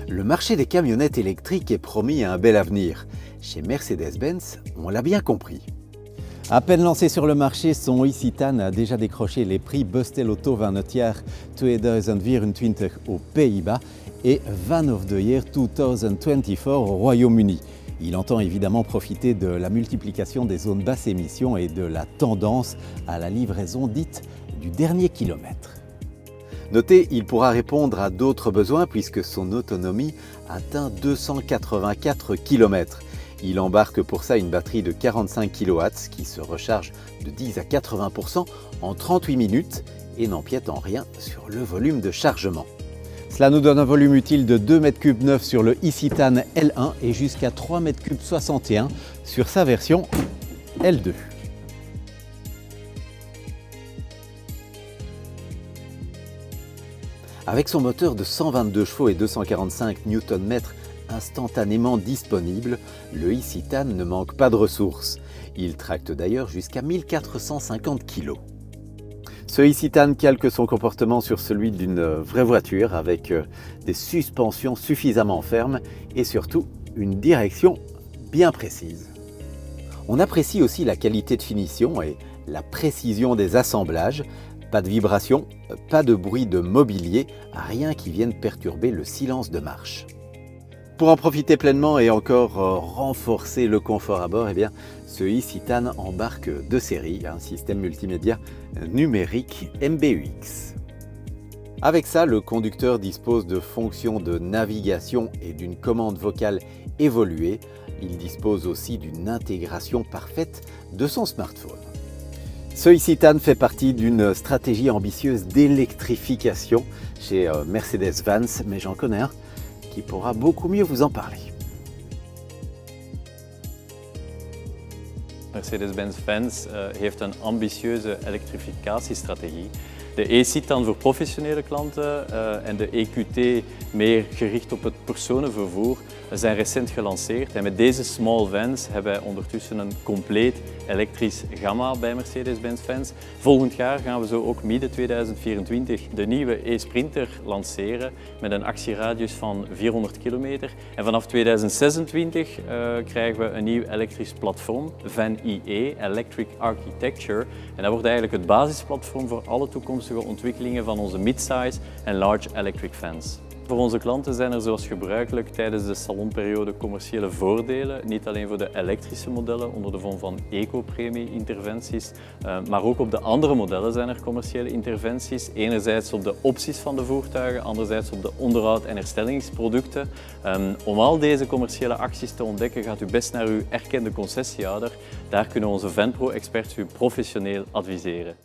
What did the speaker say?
Le marché des camionnettes électriques est promis à un bel avenir. Chez Mercedes-Benz, on l'a bien compris. À peine lancé sur le marché, son e-Citan a déjà décroché les prix Bustel Auto Van het Jaar 2024 aux Pays-Bas et Van of the Year 2024 au Royaume-Uni. Il entend évidemment profiter de la multiplication des zones basse émission et de la tendance à la livraison dite du dernier kilomètre. Notez, il pourra répondre à d'autres besoins puisque son autonomie atteint 284 km. Il embarque pour ça une batterie de 45 kW qui se recharge de 10 à 80% en 38 minutes et n'empiète en rien sur le volume de chargement. Cela nous donne un volume utile de 2 m3 neuf sur le e-Citan L1 et jusqu'à 3 m3 61 sur sa version L2. Avec son moteur de 122 chevaux et 245 Nm instantanément disponible, le e-Citan ne manque pas de ressources. Il tracte d'ailleurs jusqu'à 1450 kg. Ce e-Citan calque son comportement sur celui d'une vraie voiture avec des suspensions suffisamment fermes et surtout une direction bien précise. On apprécie aussi la qualité de finition et la précision des assemblages. Pas de vibration, pas de bruit de mobilier, rien qui vienne perturber le silence de marche. Pour en profiter pleinement et encore renforcer le confort à bord, ce e-Citan embarque de série un système multimédia numérique MBUX. Avec ça, le conducteur dispose de fonctions de navigation et d'une commande vocale évoluée. Il dispose aussi d'une intégration parfaite de son smartphone. Ce e-Citan fait partie d'une stratégie ambitieuse d'électrification chez Mercedes-Benz, mais j'en connais un qui pourra beaucoup mieux vous en parler. Mercedes-Benz heeft een ambitieuze elektrificatiestrategie. De e-Citan voor professionele klanten en de EQT meer gericht op het personenvervoer zijn recent gelanceerd. En met deze small vans hebben wij ondertussen een compleet elektrisch gamma bij Mercedes-Benz fans. Volgend jaar gaan we zo ook midden 2024 de nieuwe e-Sprinter lanceren met een actieradius van 400 kilometer. En vanaf 2026 krijgen we een nieuw elektrisch platform, Van IE, Electric Architecture. En dat wordt eigenlijk het basisplatform voor alle toekomstige ontwikkelingen van onze midsize en large electric vans. Voor onze klanten zijn er zoals gebruikelijk tijdens de salonperiode commerciële voordelen, niet alleen voor de elektrische modellen onder de vorm van eco-premie-interventies, maar ook op de andere modellen zijn er commerciële interventies. Enerzijds op de opties van de voertuigen, anderzijds op de onderhoud- en herstellingsproducten. Om al deze commerciële acties te ontdekken gaat u best naar uw erkende concessiehouder. Daar kunnen onze VanPro-experts u professioneel adviseren.